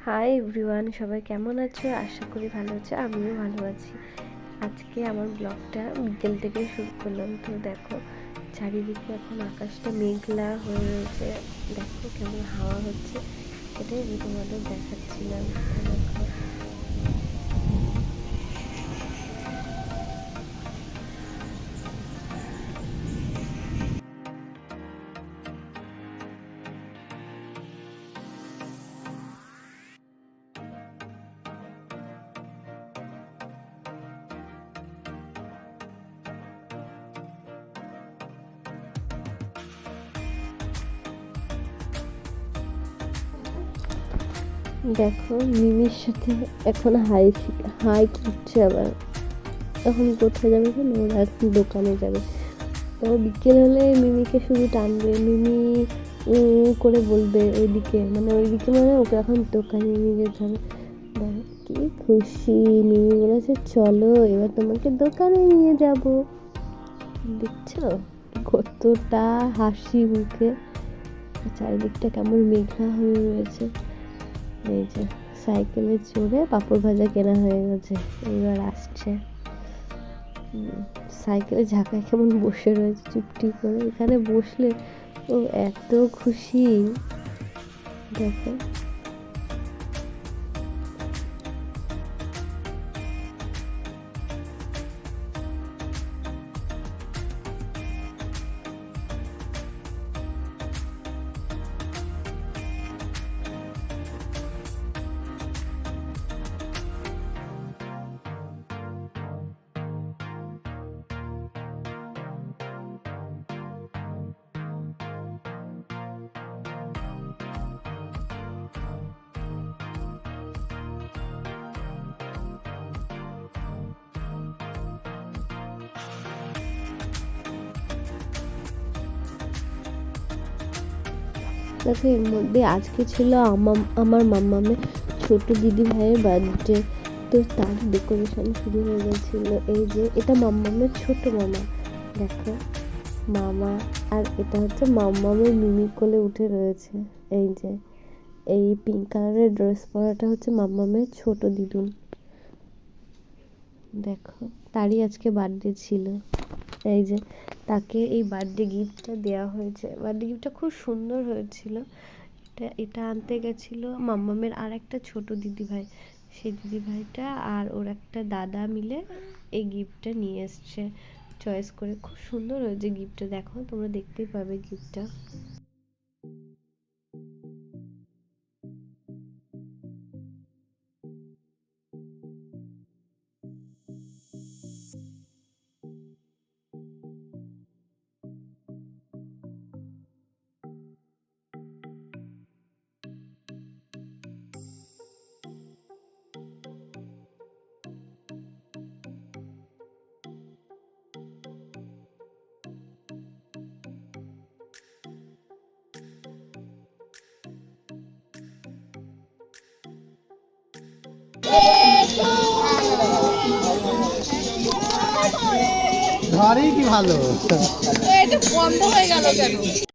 Hi everyone, সবাই কেমন আছো? আশা করি ভালো আছো, আমিও ভালো আছি। আজকে আমার ব্লগটা বিকেল থেকে শুরু করলাম। তো দেখো চারিদিকে এখন আকাশটা মেঘলা হয়ে রয়েছে, দেখো কেমন হাওয়া হচ্ছে, এটাই আমি তোমাদের দেখাচ্ছিলাম। দেখো দেখো মিমির সাথে এখন হাই করছে আবার। এখন কোথায় যাবে জানো? ওরা এখন দোকানে যাবে। তো বিকেল হলে মিমিকে শুধু টানবে, মিমি করে বলবে ওইদিকে, মানে ওকে এখন দোকানে নিয়ে যেতে হবে। কি খুশি! মিমি বলেছে চলো এবার তোমাকে দোকানে নিয়ে যাব। দেখছো কতটা হাসি মুখে, চারিদিকটা কেমন মেঘলা হয়ে রয়েছে। এই যে সাইকেলে চড়ে পাঁপড় ভাজা কেনা হয়ে গেছে, এবার আসছে। সাইকেলে ঝাঁকায় কেমন বসে রয়েছে চুপটি করে, এখানে বসলে ও এত খুশি। দেখো দেখো এর মধ্যে আজকে ছিল আমার মাম্মামের ছোট দিদি ভাইয়ের বার্থডে। তো তার ডেকোরেশন শুরু হয়ে গেছিলো। এই যে এটা মাম্মামের ছোট মামা, দেখো মামা, আর এটা হচ্ছে মাম্মামের মিমি কোলে উঠে রয়েছে। এই যে এই পিঙ্ক কালারের ড্রেস পরাটা হচ্ছে মাম্মামের ছোট দিদুন। দেখো তারই আজকে বার্থডে ছিল। এই যে তাকে এই বার্থডে গিফটটা দেওয়া হয়েছে। বার্থডে গিফটটা খুব সুন্দর হয়েছিল। এটা আনতে গেছিলো মাম্মামের আর একটা ছোট দিদি ভাই, সেই দিদি ভাইটা আর ওর একটা দাদা মিলে এই গিফটটা নিয়ে এসছে চয়েস করে। খুব সুন্দর হয়েছে গিফটটা, দেখো তোমরা দেখতেই পাবে গিফটটা। ঘরেই কি ভালো, এটা বন্ধ হয়ে গেল কেন?